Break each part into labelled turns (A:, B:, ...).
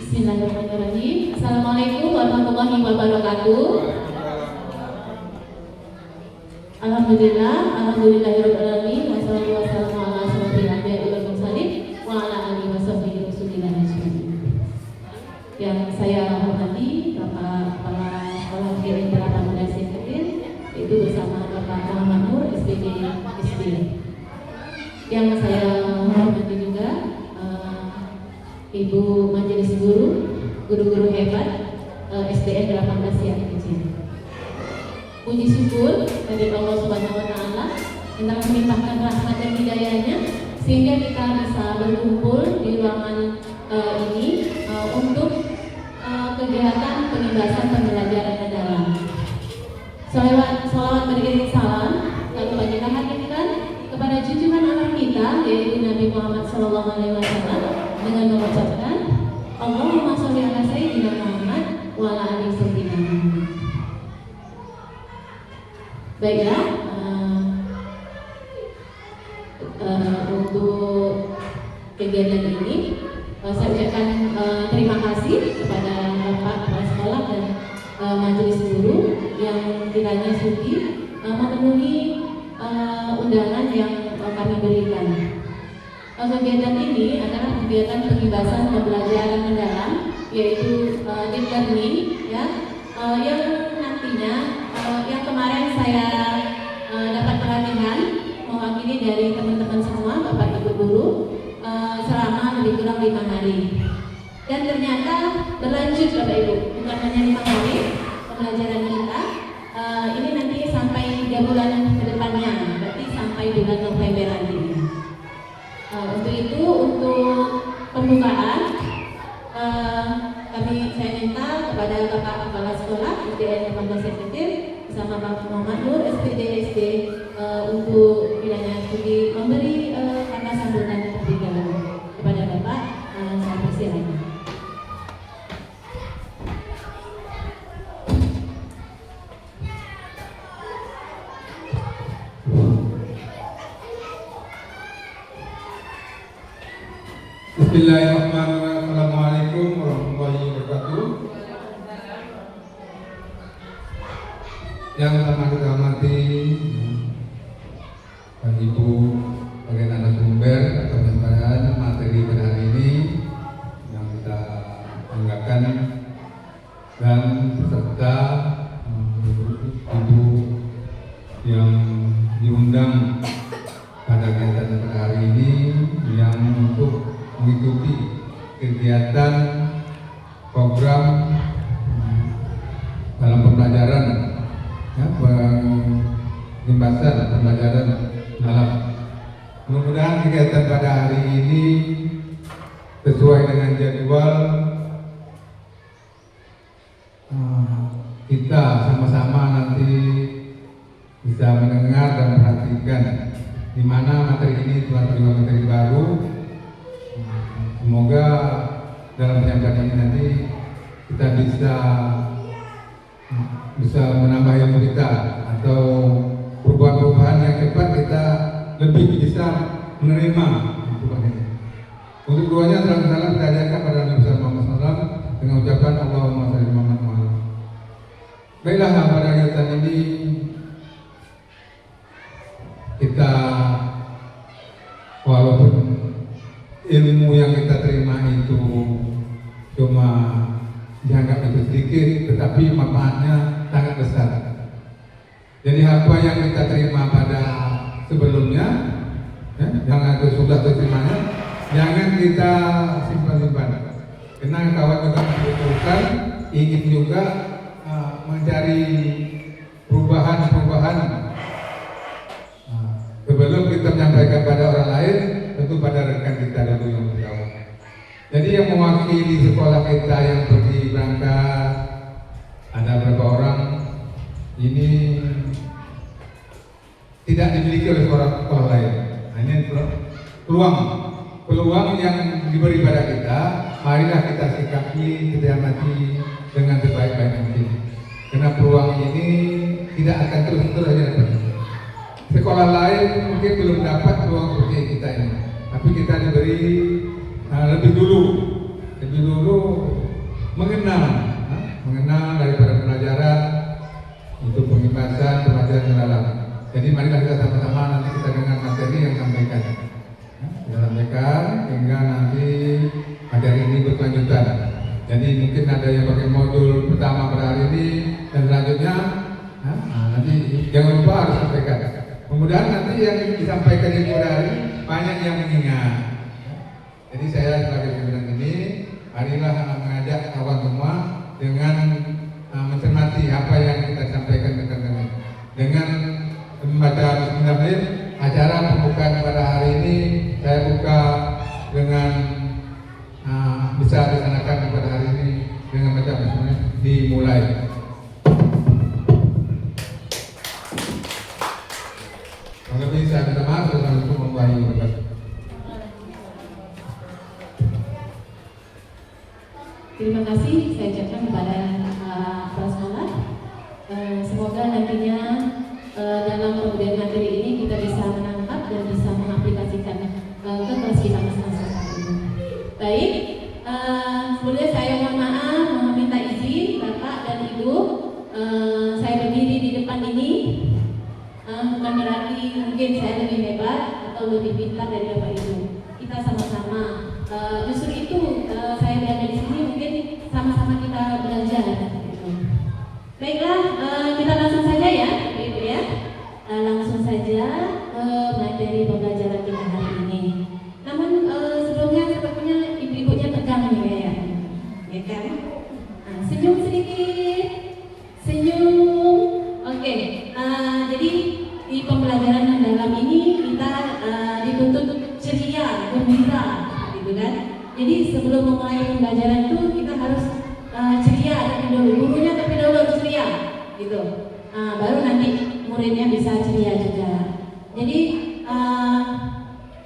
A: Bismillahirrahmanirrahim. Assalamualaikum warahmatullahi wabarakatuh. Alhamdulillahirabbil alamin. Wassalatu wassalamu ala asyrofil anbiya'i wal mursalin wa ala alihi washabbihi rasulillah ajmain. Yang saya hormati Bapak Kepala Sekolah GN 18 Seketir, itu bersama Bapak Muhammad Nur SPD SD. Yang saya hormati juga Ibu Majelis Guru, guru-guru hebat SDN 18 yang kecil. Puji syukur dari Allah Subhanahu wa Ta'ala yang telah melimpahkan rahmat dan hidayahnya sehingga kita bisa berkumpul di ruangan ini untuk kegiatan penindasan pembelajaran mendalam. Salawat beriring salam kami panjatkan hadirkan kepada junjungan anak kita yaitu Nabi Muhammad SAW dengan mengucapkan Allahumma sholli ala sayyidina Muhammad wa ala alihi sayyidina Muhammad. Baiklah, untuk kegiatan ini saya ucapkan terima kasih kepada Bapak Kepala Sekolah dan Majelis Guru yang kiranya sudi memenuhi undangan yang kami berikan. Kegiatan ini adalah kegiatan pembebasan pembelajaran mendalam, yaitu deep learning, ya, yang nantinya yang kemarin saya dapat pelatihan mewakili dari teman-teman semua, Bapak Ibu guru, selama lebih kurang 5 hari. Dan ternyata berlanjut Bapak Ibu, bukan hanya 5 hari pembelajaran kita, ini nanti sampai 3 bulan ke depannya, berarti sampai bulan November nanti. Untuk itu, untuk pembukaan saya minta kepada Bapak Kepala Sekolah SDN 18 Seketir bersama Bapak Muhammad Nur SPD SD untuk kiranya studi memberi kata sambutan terlebih dahulu kepada Bapak. Saya persilakan.
B: Bismillahirrahmanirrahim. Assalamualaikum warahmatullahi wabarakatuh. Yang pertama kita hormati Pak Ibu sebagai narasumber atau penyampaian materi pada hari ini yang kita banggakan dan beserta Ibu yang diundang pada kegiatan pada hari ini yang untuk mengikuti kegiatan program dalam pembelajaran, ya, pembahasan pembelajaran dalam. Mudah-mudahan kegiatan pada hari ini sesuai dengan jadwal, kita sama-sama nanti bisa mendengar dan perhatikan di mana materi ini telah terima materi baru. Semoga dalam penyampaian ini nanti kita bisa menambah ilmu kita atau perubahan-perubahan yang cepat kita lebih bisa menerima perubahan ini. Untuk keduanya salam kita ajarkan pada Nabi Muhammad SAW dengan ucapan Allahumma sholli ala Muhammad. Baiklah, pada kegiatan ini kita walaupun ilmu yang kita terima itu cuma dianggap itu sedikit, tetapi manfaatnya sangat besar. Jadi apa yang kita terima pada sebelumnya, ya, yang sudah terimanya, jangan kita simpan-simpan. Karena kawan juga membutuhkan, ingin juga mencari perubahan-perubahan. Sebelum kita menyampaikan pada orang lain, tentu pada rekan kita dulu yang berjawab. Jadi yang mewakili sekolah kita yang pergi berangkat ada berapa orang, ini tidak dimiliki oleh sekolah lain. Ini peluang yang diberi pada kita. Marilah kita sikapi, kita amati dengan sebaik-baik mungkin. Karena peluang ini tidak akan terus saja dapat. Sekolah lain mungkin belum dapat peluang seperti kita ini, tapi kita diberi lebih dulu lebih dulu mengenal daripada pelajaran untuk pembahasan pelajaran yang dalam. Jadi marilah kita sama-sama nanti kita dengar materi yang sampaikan. Kita sampaikan hingga nanti materi ini berkelanjutan. Jadi mungkin ada yang pakai modul pertama pada hari ini dan selanjutnya nanti jangan lupa harus sampaikan. Kemudian nanti yang disampaikan di pada hari banyak yang mengingat. Jadi saya sebagai pimpinan ini marilah mengajak kawan semua dengan mencermati apa yang kita sampaikan dengan membaca Bismillahirrahmanirrahim. Acara pembukaan pada hari ini saya buka dengan bisa dilaksanakan pada hari ini dengan baca Bismillahirrahmanirrahim. Dimulai. Kalau bisa kita masuk untuk membayi berkat.
A: Terima kasih saya ucapkan kepada kepala sekolah. Semoga nantinya dalam pemberian materi ini kita bisa menangkap dan bisa mengaplikasikan ke kelas kita masing-masing. Baik, sebelumnya saya mohon maaf, mohon minta izin Bapak dan Ibu. Saya berdiri di depan ini bukan berarti mungkin saya lebih hebat atau lebih pintar dari Bapak Ibu. Kita sama-sama. Justru itu saya berada di sini mungkin sama-sama kita belajar. Baiklah, kita langsung saja ya, Bapak Ibu ya. Langsung saja materi pembelajaran kita hari ini. Namun sebelumnya sepertinya ibu-ibunya tegang nih ya kan? Senyum sedikit, senyum. Oke, jadi di pembelajaran mendalam ini kita dituntut ceria, gembira, gitu kan? Jadi sebelum memulai pembelajaran itu kita harus ceria tapi dulu, gurunya tapi dulu harus ceria, gitu. Baru nanti muridnya bisa ceria juga. Jadi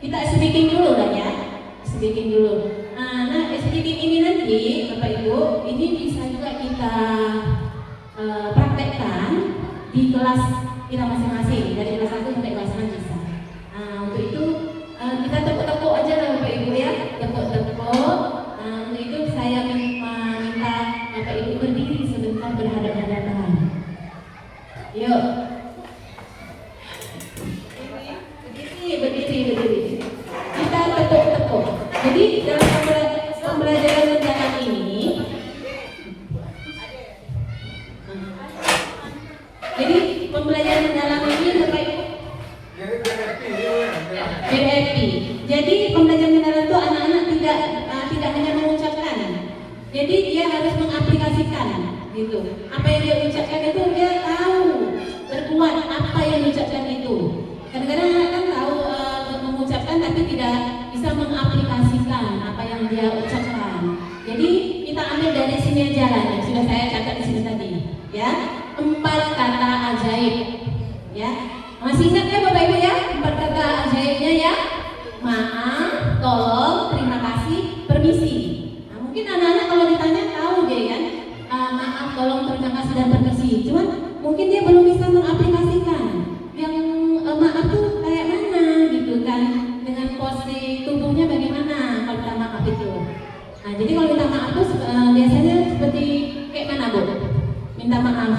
A: kita speaking dulu lah ya, speaking dulu. Nah speaking ini nanti Bapak Ibu ini bisa juga kita praktekkan di kelas kita masing-masing dari kelas 1 sampai kelas 6 bisa. Untuk itu kita tepuk-tepuk aja lah Bapak Ibu ya, tepuk-tepuk. Untuk itu saya minta Bapak Ibu berdiri sebentar berhadapan-hadapan. Yuk. Berdiri. Kita tepuk-tepuk. Jadi dalam pembelajaran mendalam ini, jadi pembelajaran mendalam ini Bapak Ibu BRP. Jadi pembelajaran mendalam itu anak-anak tidak hanya mengucapkan. Jadi dia harus mengaplikasikan gitu. Apa yang dia ucapkan itu dia tahu berbuat apa yang diucapkan itu. Kadang-kadang anak kan tahu mengucapkan tapi tidak bisa mengaplikasikan apa yang dia ucapkan. Jadi kita ambil dari sini aja lah yang sudah saya catat di sini tadi, ya. 4 kata ajaib, ya. Masih ingat ya Bapak Ibu ya? 4 kata ajaibnya ya. Maaf, tolong, terima kasih, permisi. Nah, mungkin anak-anak kalau ditanya tahu dia kan. Maaf, tolong, terima kasih dan permisi. Cuman mungkin dia belum bisa mengaplikasikan. Yang maaf tuh kayak mana gitu kan, dengan pose tubuhnya bagaimana kalau minta maaf itu. Nah jadi kalau minta maaf tuh biasanya seperti kayak mana Bu? Minta maaf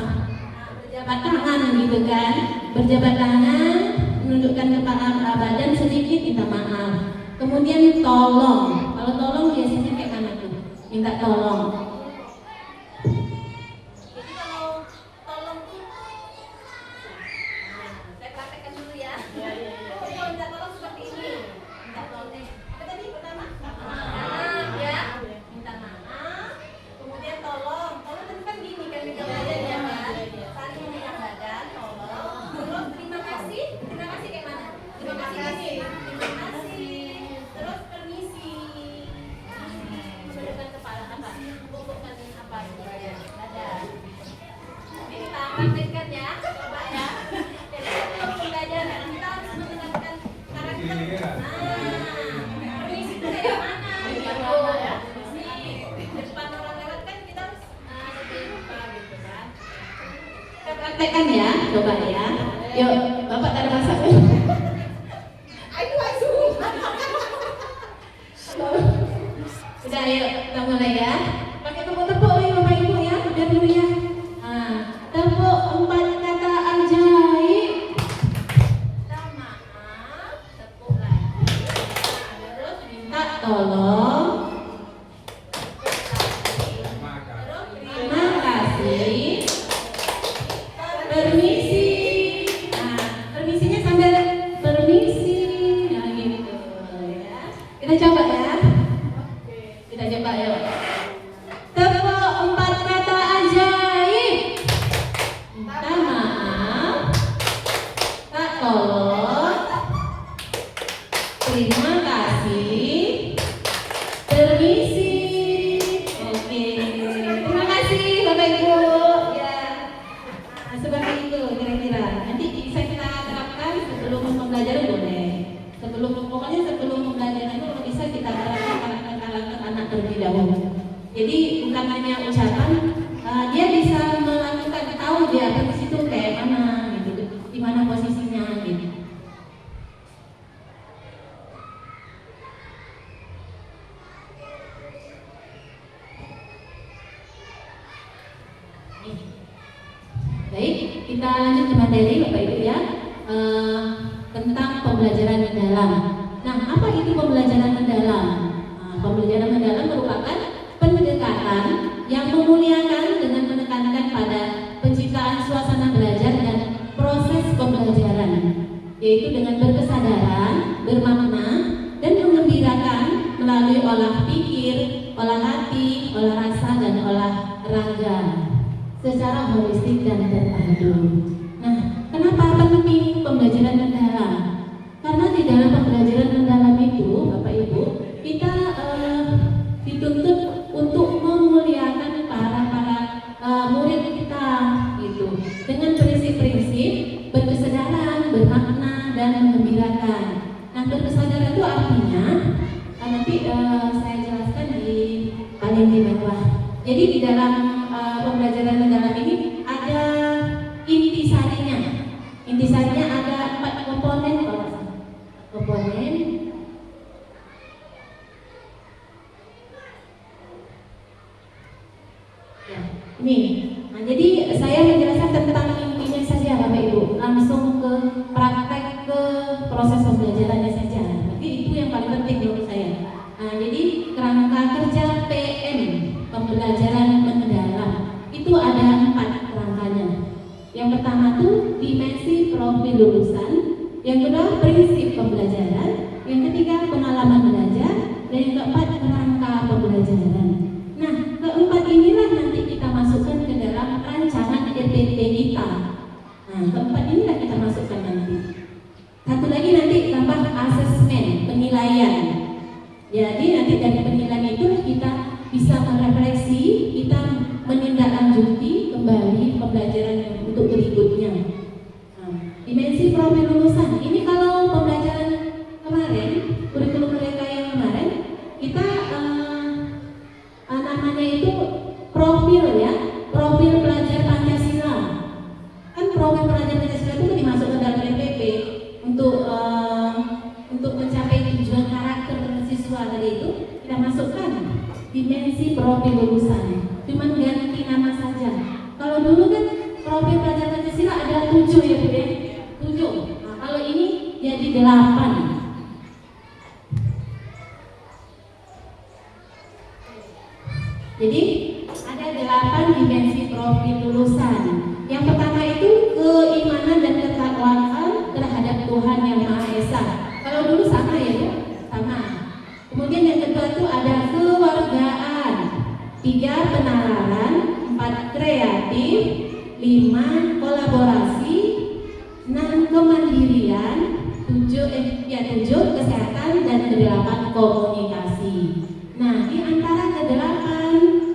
A: berjabat tangan gitu kan, berjabat tangan, menundukkan kepala badan sedikit minta maaf. Kemudian tolong, kalau tolong biasanya kayak mana tuh? Minta tolong. Praktekkan ya, coba ya. Jadi sebelum pembelajaran kita harus mengenalkan karakter. Permisi itu kayak mana? Di depan orang lewat kan kita harus lupa gitu kan. Kita praktekkan ya, coba ya. Yuk, Bapak tak ada masak. Ayo. Sudah yuk, kita bukan hanya ucapan, dia bisa melakukan, tahu dia di situ kayak mana gitu, di mana posisinya gitu. Baik, kita lanjut ke materi Bapak Ibu ya, tentang pembelajaran mendalam. Nah, apa itu pembelajaran mendalam? Pembelajaran mendalam merupakan pendekatan yang memuliakan dengan menekankan pada penciptaan suasana belajar dan proses pembelajaran, yaitu dengan berkesadaran, bermakna, dan menggembirakan melalui olah pikir, olah hati, olah rasa, dan olah raga secara holistik dan terpadu. Nah, kenapa penting pembelajaran mendalam? Karena di dalam pembelajaran mendalam itu, Bapak Ibu, kita dituntut untuk memuliakan para murid kita, gitu, dengan prinsip-prinsip berkesadaran, bermakna, dan menggembirakan. Nah, berkesadaran itu artinya nanti saya jelaskan di paling di bawah. Jadi di dalam pembelajaran mendalam ini ada intisarinya. Intisarinya ada 4 komponen, komponen. Ya, ini. Nah, jadi saya menjelaskan tentang intinya saja, Bapak Ibu. Langsung ke praktek, ke proses pembelajarannya saja. Jadi itu yang paling penting menurut saya. Nah, jadi kerangka kerja PM pembelajaran mendalam itu ada 4 kerangkanya. Yang pertama tuh dimensi profil lulusan, yang kedua prinsip pembelajaran, yang ketiga pengalaman belajar, dan yang keempat kerangka pembelajaran. Nah, keempat inilah nanti kita masukkan ke dalam rancangan RPP kita. Nah, keempat inilah kita masukkan nanti. Satu lagi nanti tambah asesmen, penilaian. Jadi nanti dari penilaian itu kita bisa merefleksi, kita menindaklanjuti kembali pembelajaran untuk berikutnya. Nah, dimensi profil lulusan ini kalau pembelajaran kemarin, kurikulum mereka yang kemarin, kita namanya itu profil ya, profil pelajar Pancasila. Kan profil pelajar Pancasila itu dimasukkan dalam RPP untuk mencapai tujuan karakter siswa tadi itu kita masukkan dimensi profil lulusan. Cuman ganti nama saja. Kalau dulu kan profil pelajar Pancasila ada 7 ya Bu ya, 7. Nah, kalau ini jadi 8. Jadi ada 8 dimensi profil lulusan. Yang pertama itu keimanan dan ketakwaan terhadap Tuhan Yang Maha Esa. Kalau dulu sama ya Bu, sama. Kemudian yang kedua itu ada kewargaan, 3 penalaran, 4 kreatif, 5 kolaborasi, 6 kemandirian, 7 kesehatan, dan 8 komunikasi. Nah, di antara ke-8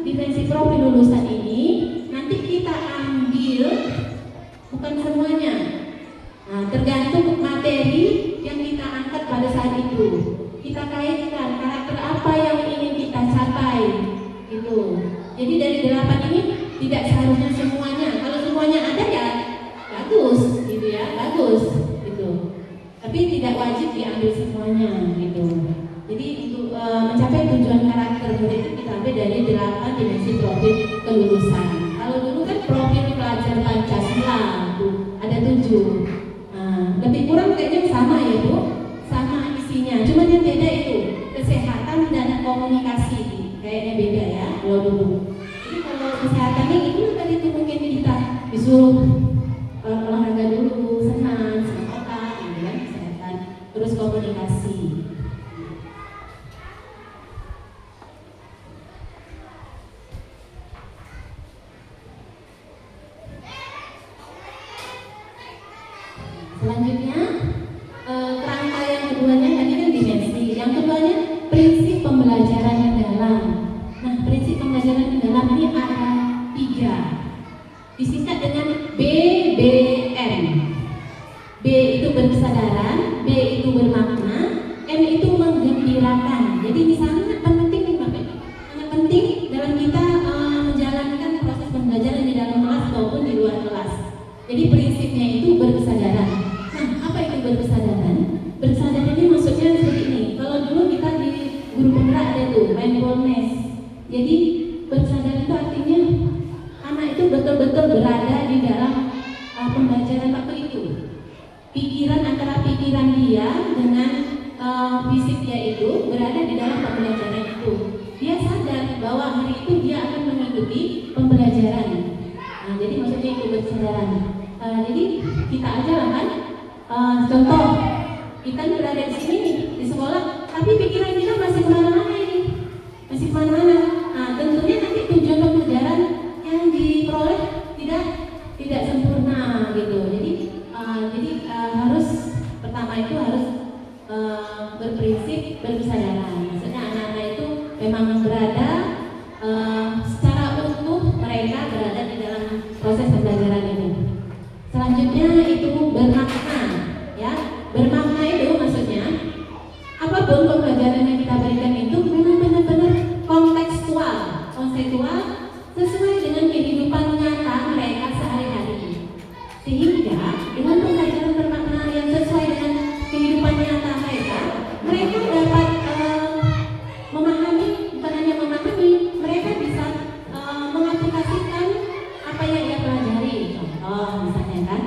A: dimensi profil lulusan ini nanti kita ambil bukan semuanya. Nah, tergantung materi yang kita angkat pada saat itu. Kita kaitkan karakter apa yang ingin kita capai gitu. Jadi dari 8 ini tidak seharusnya semuanya. Kalau semuanya ada ya bagus gitu ya, bagus gitu. Tapi tidak wajib diambil semuanya gitu. Jadi untuk mencapai tujuan karakter murid itu kita ambil dari 8 dimensi profil kelulusan. Kalau dulu kan profil pelajar Pancasila tuh ada 7. Lebih kurang kayaknya sama ya Bu, sama isinya. Cuma yang beda itu kesehatan dan komunikasi, kayaknya beda ya kalau dulu. Jadi kalau kesehatannya itu tadi itu mungkin kita disuruh olahraga dulu, senam, otak, gitu kan, kesehatan. Terus komunikasi. Selanjutnya kerangka yang keduanya tadi kan dimensi, yang keduanya prinsip pembelajaran mendalam. Nah, prinsip pembelajaran mendalam ini ada 3, disingkat dengan BBM. B itu berkesadaran, B itu bermakna, M itu menggembirakan. Jadi ini sangat penting nih Bapak, sangat penting dalam kita bersadar itu artinya anak itu betul-betul berada di dalam pembelajaran waktu itu. Pikiran antara pikiran dia dengan fisik dia itu berada di dalam pembelajaran itu. Dia sadar bahwa hari itu dia akan mengikuti pembelajaran. Jadi maksudnya itu bersadaran. Jadi kita aja lah kan. Contoh, kita ini berada di sini di sekolah, tapi pikiran kita masih kemana-mana ini, masih kemana-mana. Tentunya nanti tujuan pembelajaran yang diperoleh tidak sempurna gitu. Jadi harus pertama itu harus berprinsip bersadaran. Maksudnya anak-anak itu memang berada secara utuh, mereka berada di dalam proses pembelajaran ini. Selanjutnya itu bermakna, ya. Bermakna itu maksudnya apapun pembelajaran yang kita berikan itu memang benar-benar konseptual sesuai dengan kehidupan nyata mereka sehari-hari. Sehingga dengan pembelajaran bermakna yang sesuai dengan kehidupan nyata mereka dapat memahami, bukan hanya memahami, mereka bisa mengaplikasikan apa yang dia pelajari. Contoh misalnya kan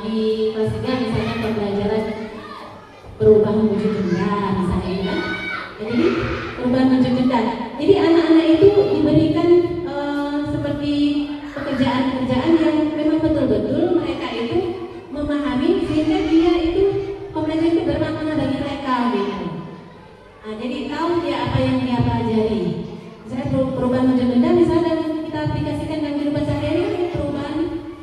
A: di kelas 3 misalnya pembelajaran perubahan wujud benda misalnya kan. Jadi perubahan wujud benda. Jadi anak-anak itu diberikan seperti pekerjaan-pekerjaan yang memang betul-betul mereka itu memahami sehingga dia itu pembelajaran itu bermakna bagi mereka gitu. Jadi tahu dia apa yang dia pelajari. Misalnya perubahan wujud benda misalnya kita aplikasikan dalam kehidupan sehari-hari, perubahan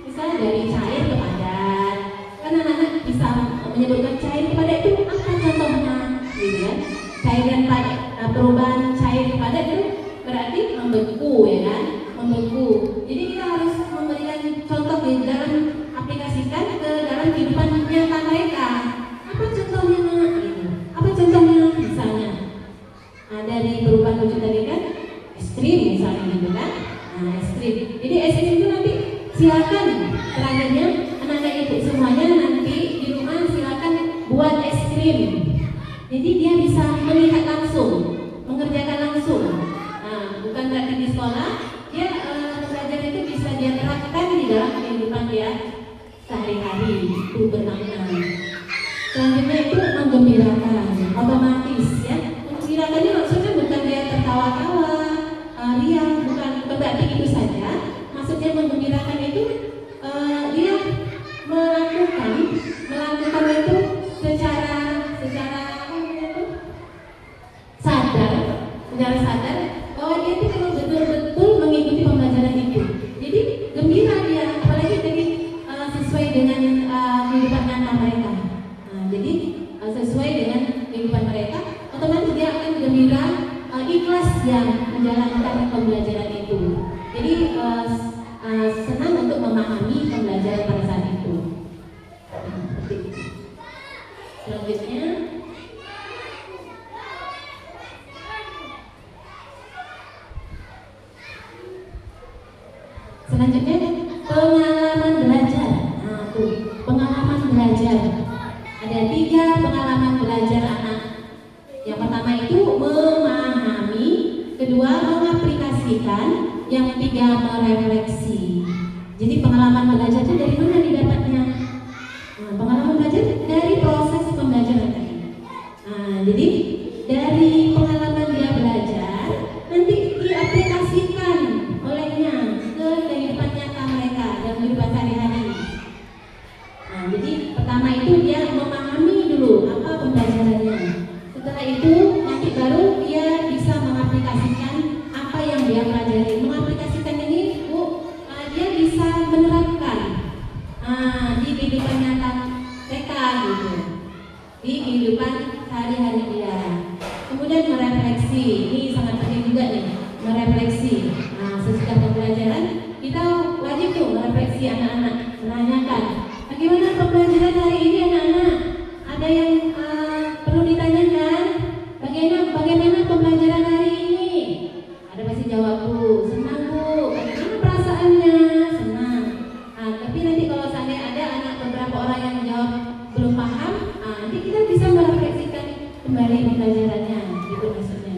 A: misalnya dari cair ke padat. Kan anak-anak bisa menyebutkan cair ke padat itu apa contohnya, gitu kan? Cair dan padat, perubahan cair ke padat itu berarti membeku, ya kan? Membeku. Jadi kita harus memberikan contoh di dalam aplikasikan ke dalam kehidupan nyata mereka. Apa contohnya nak? Gitu. Apa contohnya misalnya? Dari perubahan wujud tadi kan, es krim misalnya gitu kan? Es krim. Jadi es krim itu nanti silakan terakhirnya anak-anak ibu semuanya nanti di rumah silakan buat es krim. Jadi dia bisa melihat langsung, mengerjakan langsung. Bukan berarti di sekolah dia belajar itu bisa dia terapkan di dalam kehidupan dia sehari-hari. Itu bermakna. Selanjutnya itu menggembirakan, otomatis ya. Menggembirakannya maksudnya bukan dia tertawa-tawa, riang, bukan berarti itu saja. Maksudnya menggembirakan itu dia melakukan itu secara sadar bahwa dia itu memang betul-betul mengikuti pembelajaran itu. Jadi gembira dia, apalagi tadi sesuai dengan kehidupan nyata mereka. Jadi sesuai dengan kehidupan mereka, otomatis dia akan gembira, ikhlas yang menjalankan pembelajaran itu. Jadi senang untuk memahami pembelajaran pada saat itu. Selanjutnya pengalaman belajar. Pengalaman belajar. Ada 3 pengalaman belajar anak. Yang pertama itu memahami, kedua mengaplikasikan, yang ketiga merefleksi. Jadi pengalaman belajar itu dari mana didapatnya? Pengalaman belajar dari proses pembelajaran tadi. Jadi dari pengalaman dia belajar nanti diaplikasikan olehnya ke kehidupan nyata mereka dan kehidupan sehari-hari. Jadi pertama itu dia memahami dulu apa pembelajarannya. Setelah itu nanti baru dia bisa mengaplikasikan apa yang dia pelajari. Mengaplikasikan ini dia bisa menerapkan di kehidupan nyata mereka gitu, di kehidupan sehari-hari dia. Kemudian merefleksi, ini sangat penting juga nih, merefleksi. Sesudah pembelajaran kita wajib tuh merefleksi anak-anak, menanyakan bagaimana pembelajaran hari ini anak-anak. Ada yang perlu ditanyakan, bagaimana pembelajaran hari ini? Ada pasti jawab bu, senang bu. Bagaimana perasaannya? Senang. Tapi nanti kalau seandainya ada anak beberapa orang yang menjawab belum paham, nanti kita bisa merefleksikan kembali pembelajarannya, gitu maksudnya.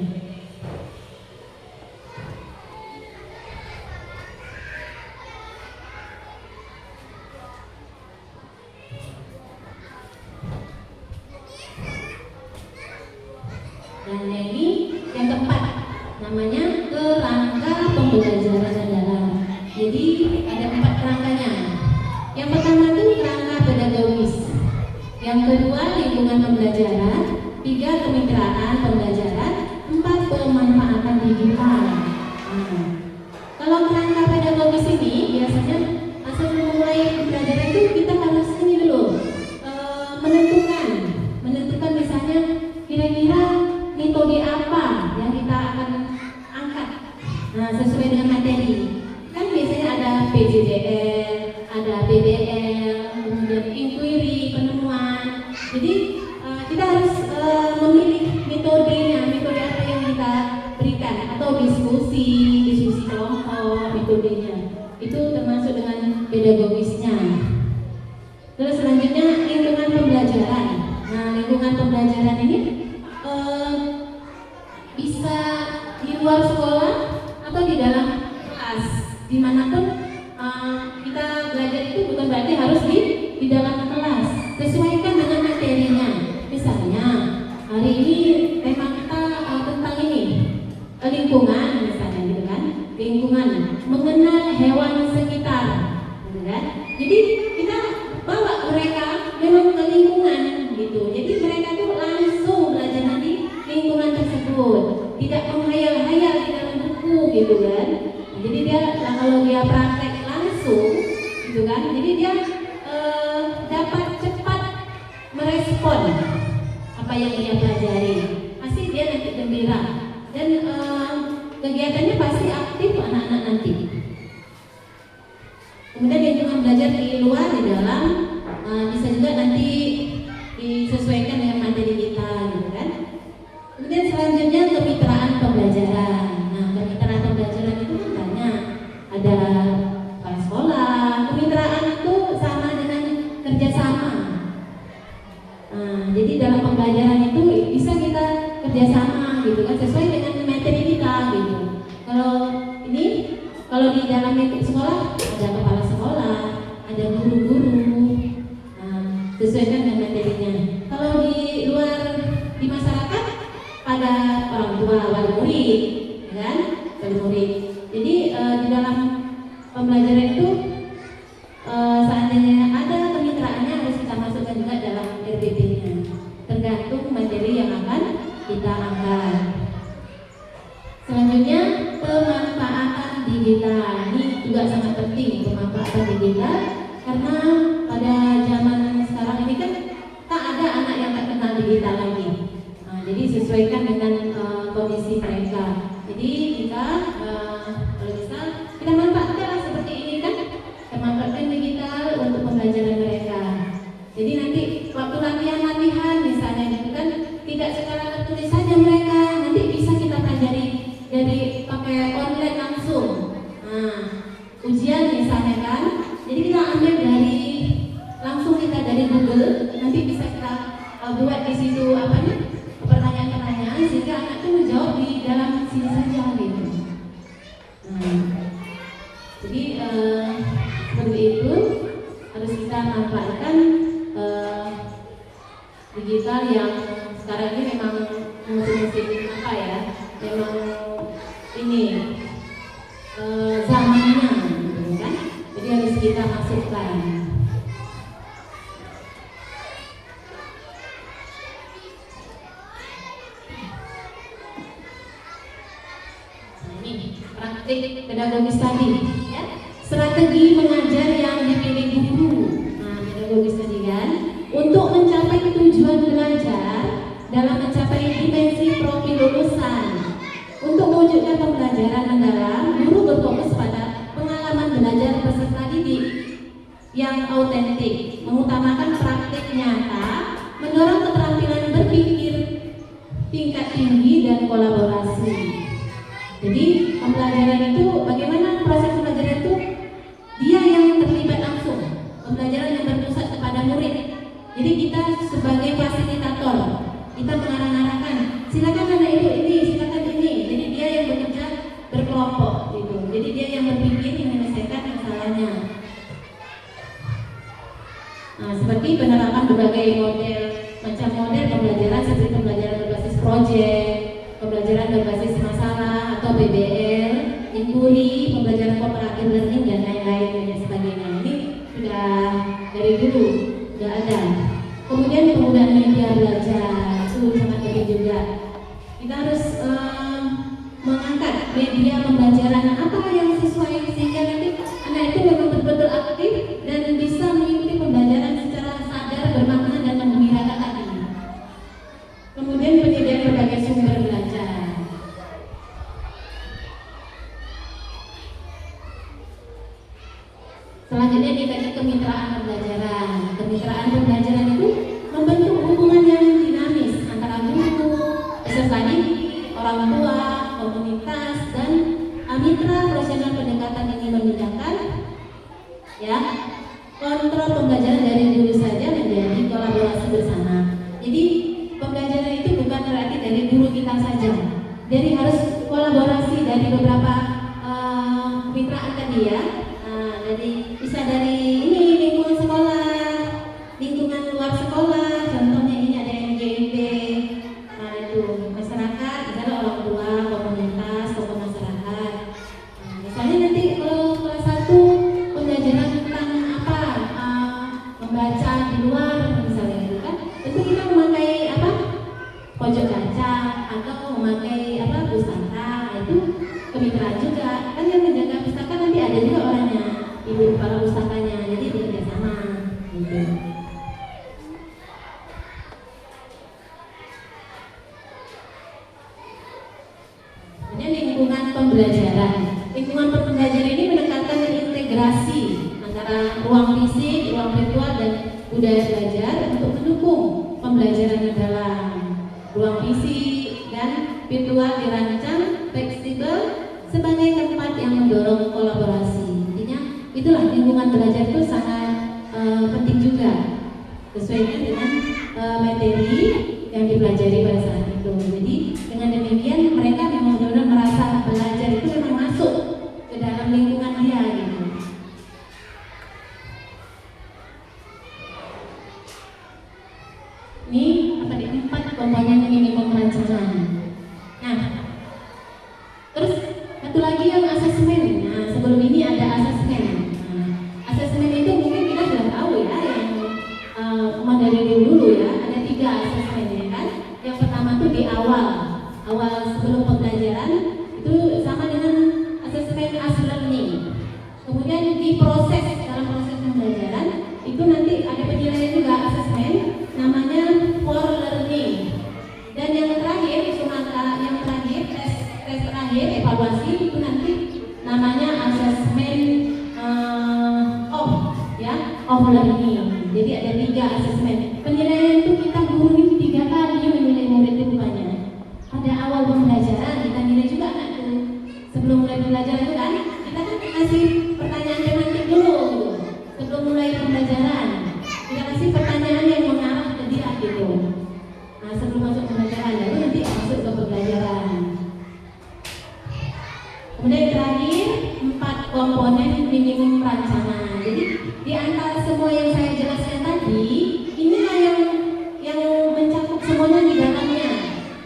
A: kemitraan pembelajaran, 4 pemanfaatan digital. Kalau kerangka pedagogis ini biasanya sebelum mulai pembelajaran itu kita harus ini dulu menentukan misalnya kira-kira metode apa yang kita akan angkat sesuai dengan materi. Kan biasanya ada PJDL, ada PBL, kemudian inquiry, penemuan. Jadi kita harus memilih metodenya, metode apa yang kita berikan, atau diskusi kelompok, metodenya. Itu termasuk dengan pedagogisnya. Terus selanjutnya lingkungan pembelajaran. Nah, lingkungan pembelajaran ini bisa di luar sekolah atau di dalam kelas, dimanapun kita belajar itu bukan berarti harus di dalam kelas. Sesuaikan dengan materinya. Misalnya hari ini tema kita tentang ini lingkungan, misalnya gitu kan, lingkungan, mengenal hewan sekitar, gitu kan. Jadi kita bawa mereka memang ke lingkungan gitu. Jadi mereka tuh langsung belajar di lingkungan tersebut, tidak menghayal-hayal di dalam buku gitu kan. Jadi dia kalau dia praktek langsung gitu kan, jadi dia dapat cepat merespon apa yang dia pelajari. Pasti dia nanti gembira dan kegiatannya pasti aktif anak-anak nanti. Kemudian lingkungan belajar di luar, di dalam bisa juga nanti disesuaikan dengan materi kita gitu kan. Kemudian selanjutnya kemitraan pembelajaran. Nah, kemitraan pembelajaran itu kan banyak. Ada kepala sekolah. Kemitraan itu sama dengan kerjasama. Jadi dalam pembelajaran itu bisa kita kerjasama gitu kan, sesuai dengan materi kita gitu. Kalau di dalam lingkup sekolah ada kepala sekolah, ada guru-guru, sesuaikan dengan materinya. Kalau di luar, di masyarakat ada orang tua, wali murid, kan? Wali murid. Jadi di dalam pembelajaran itu seandainya ada kemitraannya harus kita masukkan juga dalam RPP-nya, tergantung materi yang akan kita angkat. Selanjutnya pemanfaatan digital. Ini juga sangat penting, pemanfaatan digital, karena pada zaman sekarang ini kan tak ada anak yang tak kenal digital lagi. Jadi sesuaikan dengan kondisi mereka. Jadi kita kalau bisa kita manfaatkan seperti ini kan, kita manfaatkan digital untuk pembelajaran mereka. Jadi nanti waktu latihan misalnya gitu kan, tidak secara tertulis saja mereka, nanti bisa kita pelajari dari pakai online langsung. Ujian misalnya kan, jadi kita ambil langsung kita dari Google, nanti bisa kita buat di situ pertanyaan-pertanyaan, sehingga anak itu menjawab di dalam sini saja gitu. Jadi seperti itu harus kita manfaatkan digital yang sekarang ini memang musim memang ini zamannya gitu kan. Jadi harus kita masukkan. Praktik pedagogis tadi ya. Strategi mengajar yang dipilih guru. Pedagogis tadi kan, untuk mencapai tujuan belajar dalam mencapai dimensi profil lulusan. Untuk mewujudkan pembelajaran mendalam, guru berfokus pada pengalaman belajar peserta didik yang autentik, mengutamakan praktik nyata, mendorong keterampilan berpikir tingkat tinggi dan kolaborasi. Jadi pembelajaran itu, bagaimana proses pembelajaran itu, dia yang terlibat langsung, pembelajaran yang berpusat kepada murid. Jadi kita sebagai fasilitator, kita mengarah-arahkan, silakan anak ibu ini, silakan ini. Jadi dia yang bekerja berkelompok gitu. Jadi dia yang berpikir, yang menyelesaikan masalahnya. Seperti penerapan berbagai macam model pembelajaran, seperti pembelajaran berbasis proyek, pembelajaran berbasis masalah atau PBL, inquiry, pembelajaran cooperative learning dan lain-lain dan sebagainya. Ini sudah dari dulu sudah ada. Kemudian penggunaan media belajar itu sungguh sangat penting juga. Kita harus mengangkat media pembelajaran apa yang sesuai sehingga nanti anak itu memang betul-betul aktif dan bisa mengikuti pembelajaran secara sadar, bermakna dan menggembirakan hati. Kemudian penyediaan berbagai sumber belajar. Selanjutnya dikasih kemitraan pembelajaran. Kemitraan pembelajaran itu membentuk hubungan yang dinamis antara guru, peserta didik, orang tua, komunitas, dan mitra profesional. Pendekatan ini memindahkan kontrol pembelajaran dari guru saja menjadi kolaborasi bersama. Jadi pembelajaran itu bukan berarti dari guru kita saja. Jadi harus kolaborasi dari beberapa kemitraan tadi ya. Jadi bisa dari ini lingkungan sekolah, lingkungan luar sekolah, contohnya ini ada MGMP, itu masyarakat, misalnya orang tua, komunitas, tokoh masyarakat. Misalnya nanti kalau kelas 1 pembelajaran tentang apa, membaca di luar misalnya itu kan, tentu kita memakai apa, pojok kaca atau memakai apa, pustaka, itu kemitraan juga. Kan yang menjaga pustaka nanti ada juga orangnya, ibu kepala pustakanya, jadi bekerja sama gitu. Kemudian lingkungan pembelajaran. Lingkungan pembelajaran ini menekankan integrasi antara ruang fisik, ruang virtual dan budaya belajar untuk mendukung pembelajaran di dalam. Ruang fisik dan virtual dirancang fleksibel sebagai tempat yang mendorong kolaborasi. Intinya itulah lingkungan belajar itu sangat penting juga, sesuai dengan materi yang dipelajari pada saat itu. Jadi dengan demikian mereka memang benar-benar merasa belajar itu memang masuk ke dalam lingkungan dia gitu. Ini apa di 4 komponen minimum rancangan. Nah, terus satu lagi yang asesmen. Nah, sebelum ini ada asesmen. Asesmen itu mungkin kita sudah tahu ya, yang dari dulu ya, ada 3 asesmen ya kan. Yang pertama tuh di awal sebelum pembelajaran itu sama dengan asesmen as learning. Kemudian di dalam proses pembelajaran itu nanti ada penilaian juga asesmen, namanya for learning. Dan yang terakhir tes terakhir evaluasi itu nanti namanya asesmen of learning. Jadi ada 3 asesmen. Penilaian itu kita guru ini 3 kali menilai murid itu rupanya. Pada awal pembelajaran kita nilai juga anak itu. Sebelum mulai pembelajaran itu kan kita kan kasih pertanyaan tematik dulu sebelum mulai pembelajaran. Kita kasih pertanyaan yang mengarah ke dia gitu. Nah, sebelum masuk pembelajaran, lalu nanti masuk ke pembelajaran. Kemudian terakhir 4 komponen minimum rancangan. Jadi di antara semua yang saya jelaskan tadi, inilah yang mencakup semuanya di dalamnya.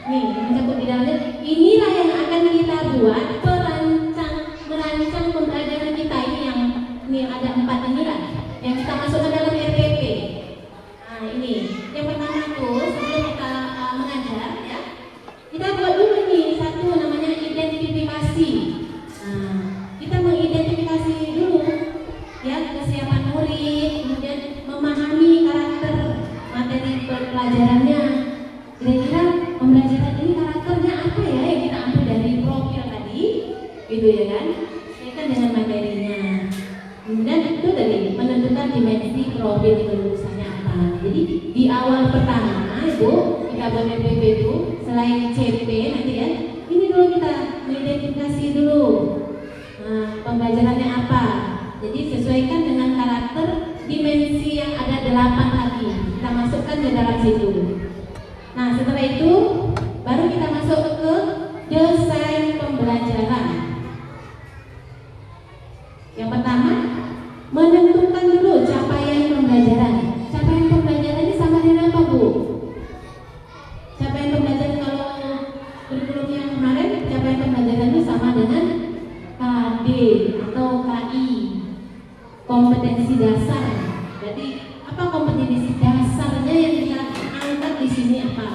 A: Nih, mencakup di dalamnya. Inilah yang akan kita buat merancang pembelajaran kita ini ada 4 inilah yang kita masukkan dalam RPP. Nah, ini yang pertama tuh sebelum kita mengajar ya, kita buat dulu nih satu namanya identifikasi. Nah, kita mengidentifikasi dulu ya kesiapan murid, kemudian memahami karakter materi pelajarannya. Kira-kira pembelajaran ini karakternya apa ya yang kita ambil dari profil tadi, gitu ya kan? Kaitan dengan materinya. Kemudian itu tadi menentukan dimensi profil kelulusannya apa. Jadi di awal pertama itu kita buat RPP itu selain CP nanti ya, ini dulu kita mengidentifikasi dulu. Nah, pembelajarannya apa? Jadi sesuaikan dengan karakter dimensi yang ada 8 tadi. Kita masukkan ke dalam situ. Nah, setelah itu baru kita masuk ke desain pembelajaran. Yang pertama, menentukan dulu capaian pembelajaran. Capaian pembelajaran ini sama dengan apa, Bu? Capaian pembelajaran kalau kurikulum yang kemarin, capaian pembelajaran itu sama dengan KD atau KI, kompetensi dasar. Jadi apa kompetensi dasarnya yang kita angkat di sini apa?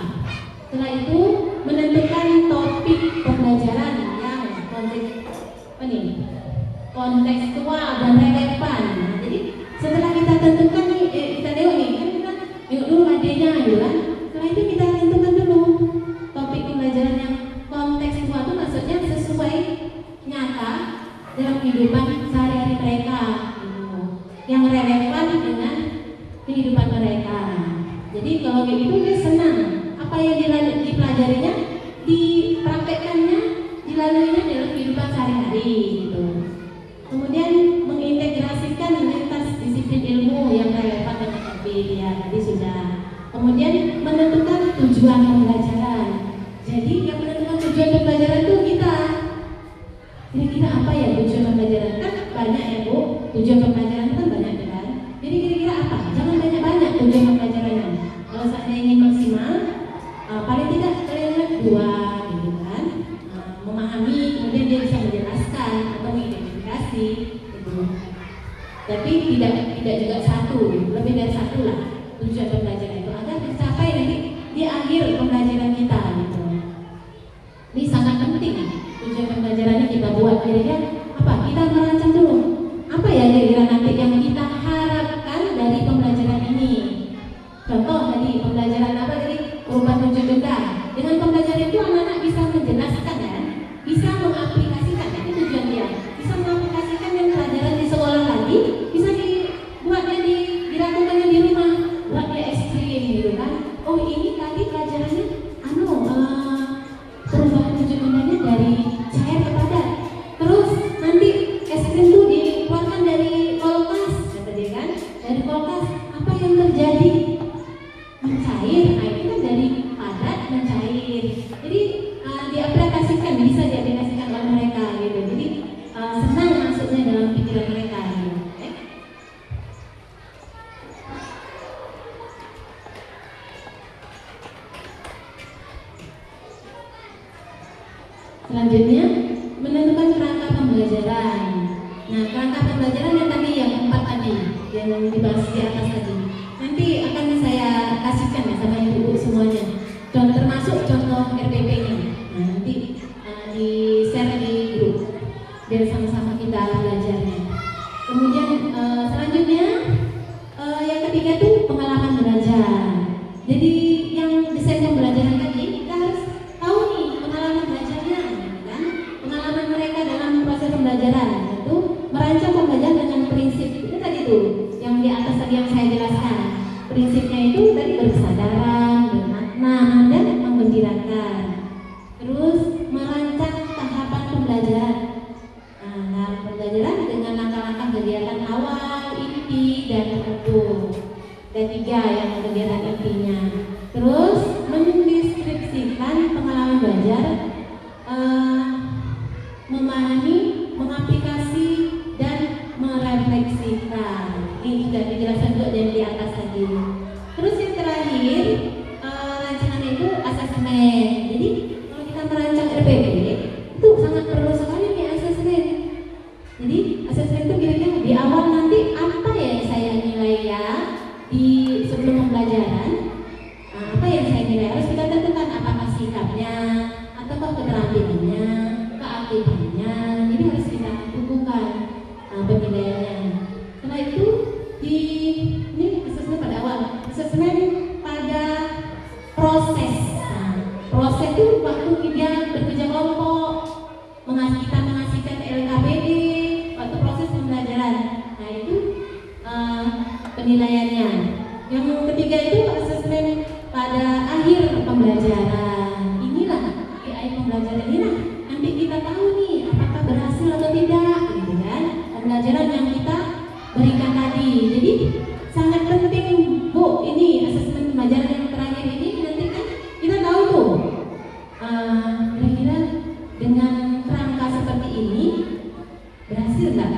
A: Setelah itu menentukan topik pembelajaran yang kontekstual dan relevan. Jadi setelah kita tentukan nih, kita tengok nih, kan kita tengok dulu adanya gitu kan. Setelah itu kita tentukan dulu topik pembelajaran yang kontekstual, itu maksudnya sesuai nyata dalam kehidupan sehari-hari mereka, gitu. Yang relevan dengan kehidupan mereka. Jadi kalau kayak gitu dia senang. Apa yang dipelajarinya, dipraktekkannya, dilaluinya dalam kehidupan sehari-hari gitu. Kemudian mengintegrasikan lintas disiplin ilmu yang relevan dengan topik ya tadi sudah. Kemudian menentukan tujuan pembelajaran. Jadi yang menentukan tujuan pembelajaran itu kita. Kira-kira apa ya tujuan pembelajaran? Kan banyak ya Bu, tujuan pembelajaran kan banyak kan. Jadi kira-kira apa? Jangan banyak-banyak tujuan pembelajarannya. Kalau saya ingin maksimal, paling tidak kalian dua gitu kan, memahami, kemudian dia bisa menjelaskan atau mengidentifikasi gitu. Tapi tidak juga satu, lebih dari satu lah tujuan pembelajaran itu agar tercapai nanti di akhir pembelajaran kita gitu. Ini sangat penting tujuan pembelajarannya kita buat kira-kira apa? Kita merancang dulu apa ya kira-kira nanti yang kita harapkan dari pembelajaran ini. Contoh tadi pembelajaran apa tadi? Perubahan wujud benda. Dengan pembelajaran itu anak-anak bisa menjelaskan kan, bisa mengaplikasikan, itu tujuan dia. Bisa mengaplikasikan yang pelajaran di sekolah tadi, bisa dibuatnya dilakukannya di rumah, buat dia ekstrim gitu kan. Oh ini tadi pelajarannya perubahan wujud bendanya dari cair ke padat. Terus nanti ekstrim itu dikeluarkan dari kulkas, kata dia kan, dari kulkas apa yang terjadi? Mencair, itu kan dari padat mencair. Jadi diaplikasikan, bisa diaplikasikan oleh mereka gitu. Jadi senang masuknya dalam pikiran mereka gitu. Selanjutnya menentukan kerangka pembelajaran. Nah, kerangka pembelajaran yang tadi yang 4 tadi yang dibahas di atas tadi. Nanti akan saya kasihkan ya sama ibu-ibu semuanya. Termasuk contoh RPP-nya. Nah, nanti di share di grup biar sama-sama kita belajarnya. Kemudian selanjutnya yang ketiga itu pengalaman belajar. Jadi yang desain pembelajaran tadi kita harus tahu nih pengalaman belajarnya, kan? Pengalaman mereka dalam proses pembelajaran itu merancang pembelajaran dengan prinsip itu tadi tuh yang di atas tadi yang saya jelaskan. Prinsipnya itu tadi berkesadaran, bermakna, dan menggembirakan. Terus merancang tahapan pembelajaran. Nah, pembelajaran dengan langkah-langkah kegiatan awal, inti, dan penutup. Dan 3 yang kegiatan intinya. Terus mendeskripsikan pengalaman belajar, memahami, mengaplikasi, dan merefleksikan. Ini sudah dijelaskan juga dari di atas tadi. Terus yang terakhir rancangan itu asesmen. Jadi kalau kita merancang RPP itu sangat perlu sekali nih asesmen. Jadi asesmen itu kira-kira di awal nanti apa ya yang saya nilai ya di sebelum pembelajaran. Apa yang saya nilai harus kita tentukan, apakah sikapnya ataukah keterampilannya, keaktifannya. Jadi harus kita bukukan penilaiannya. Setelah itu ini asesmen pada awal, asesmen pada proses. Proses itu waktu dia bekerja kelompok, kita mengasihkan LKPD, waktu proses pembelajaran. Nah itu penilaiannya. Yang ketiga itu asesmen pada akhir pembelajaran. Inilah di akhir pembelajaran inilah nanti kita tahu nih apakah berhasil atau tidak, gitu kan? Pembelajaran yang kita berikan tadi. Jadi sangat penting Bu, ini asesmen pembelajaran yang terakhir ini nanti kan kita tahu tuh kira-kira dengan kerangka seperti ini berhasil nggak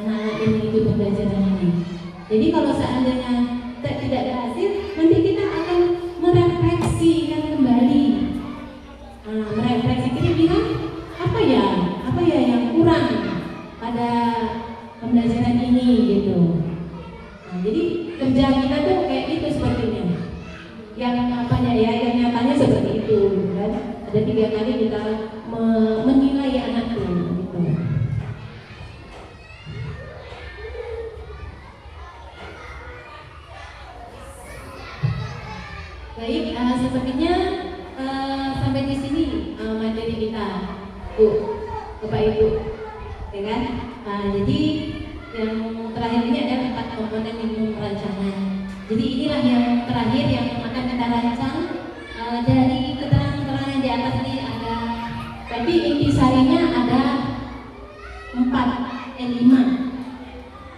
A: anak-anak ini ikut pembelajaran ini. Jadi kalau seandainya tidak berhasil, nanti kita akan merefleksikan kembali. Merefleksi kira-kira apa ya yang kurang pada pembelajaran ini gitu. Jadi kerja kita tuh kayak gitu sepertinya. Yang yang nyatanya seperti itu. 3 kali kita menilai anak itu. Gitu. Baik, sepertinya sampai di sini materi kita, Bu, Bapak Ibu, ya kan? Jadi yang terakhir ini ada 4 komponen ilmu perancangan. Jadi inilah yang terakhir yang akan kita rancang. Dari keterangan-keterangan yang di atas ini ada, tapi intisarinya ada 5.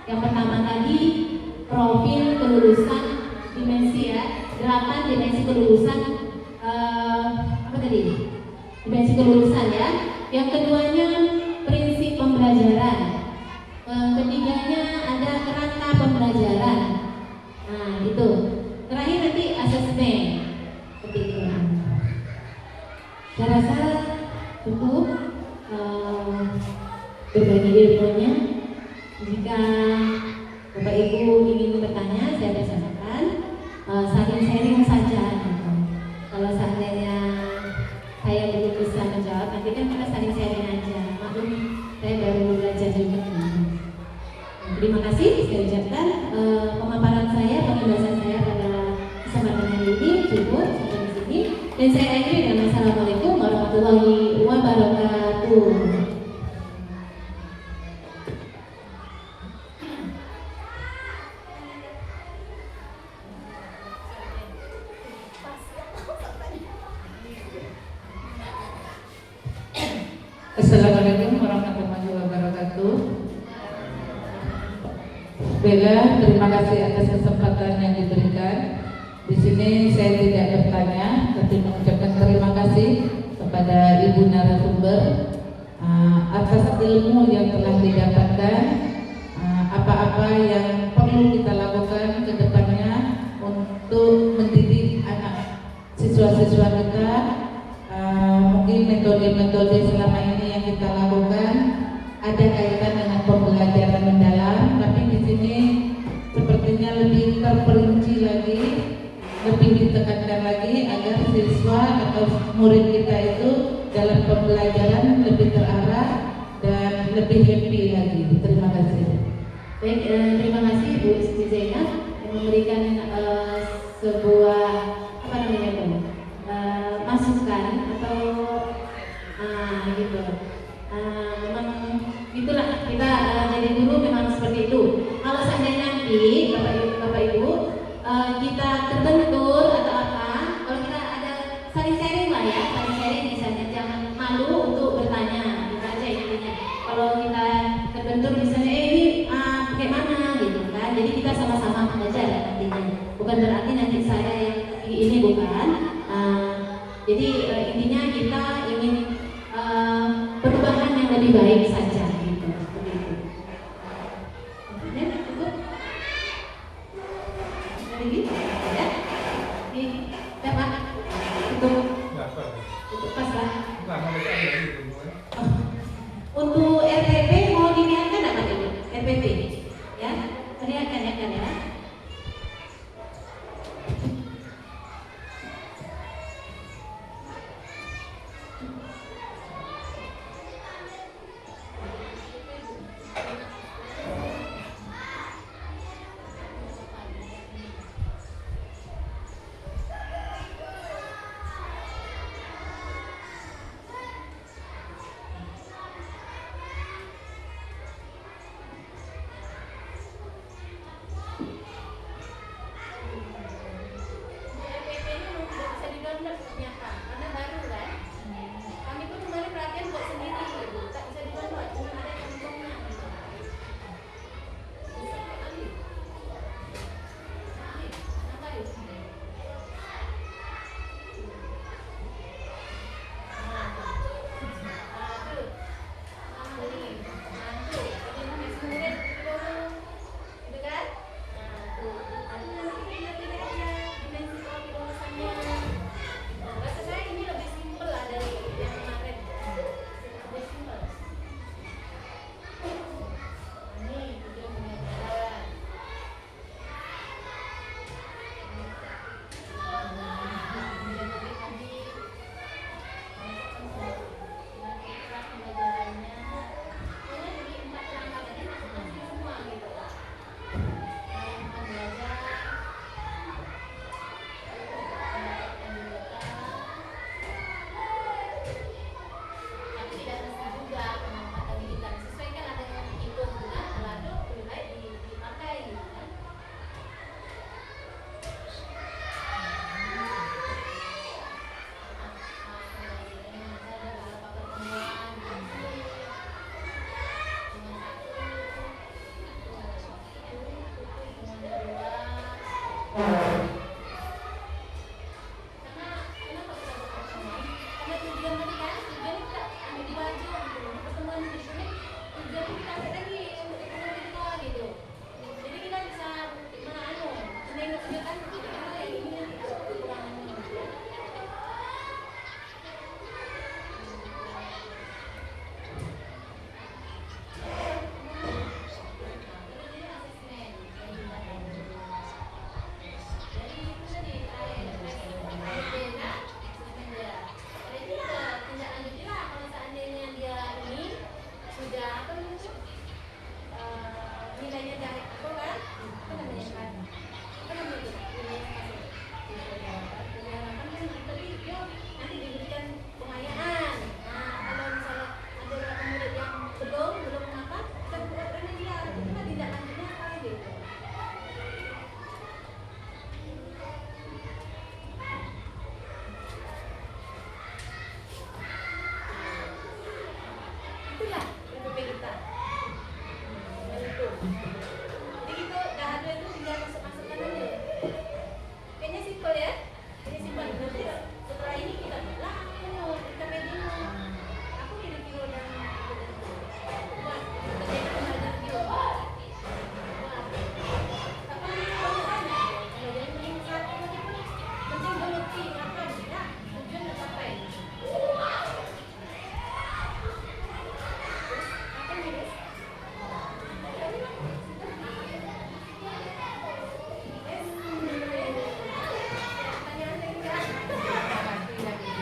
A: Yang pertama tadi profil kelulusan dimensi ya, 8 dimensi kelulusan, apa tadi? Dimensi kelulusan ya. Yang keduanya prinsip pembelajaran. Ketiganya ada kerangka pembelajaran. Nah itu. Terakhir nanti asesmen. Seperti itu. Saya rasa cukup berbagi ilmunya. Jika Bapak Ibu ingin bertanya, saya persilakan. Saling sharing saja. Kalau seandainya saya belum bisa menjawab, nanti kan kita saling sharing aja. Maklum, saya baru belajar juga. Terima kasih saya ucapkan. Pemaparan saya, penjelasan saya pada kesempatan hari ini cukup sampai di sini. Dan saya akhiri dengan Assalamualaikum warahmatullahi wabarakatuh.
C: Assalamualaikum warahmatullahi wabarakatuh. Bella, terima kasih atas kesempatan yang diberikan. Di sini saya tidak bertanya, tapi mengucapkan terima kasih kepada Ibu narasumber atas ilmu yang telah didapatkan. Apa-apa yang perlu kita lakukan ke depannya untuk mendidik anak siswa-siswa kita. Mungkin metode-metode selama ini yang kita lakukan ada kaitan dengan pembelajaran mendalam, tapi di sini sepertinya lebih terperinci lagi, lebih ditekankan lagi agar siswa atau murid kita itu dalam pembelajaran lebih terarah dan lebih happy lagi. Terima kasih.
A: Baik, terima kasih Bu Siti Zainab yang memberikan sebuah apa namanya Bu? Masukan atau gitu. Memang itulah kita jadi guru memang seperti itu. Kalau seandainya nanti Bapak Ibu kita terbentur atau apa, kalau kita ada saling sharing lah ya, saling sharing misalnya, jangan malu untuk bertanya, kita aja intinya. Kalau kita terbentur misalnya ini bagaimana gitu kan, jadi kita sama-sama belajar nantinya. Bukan berarti nanti saya yang ini bukan. Jadi intinya kita ingin perubahan yang lebih baik saja gitu, seperti itu. Ya, cukup. Lagi, ya. Ini, dapat. Untuk pas lah. Untuk RTP mau dilihatkan apa?
C: Pak.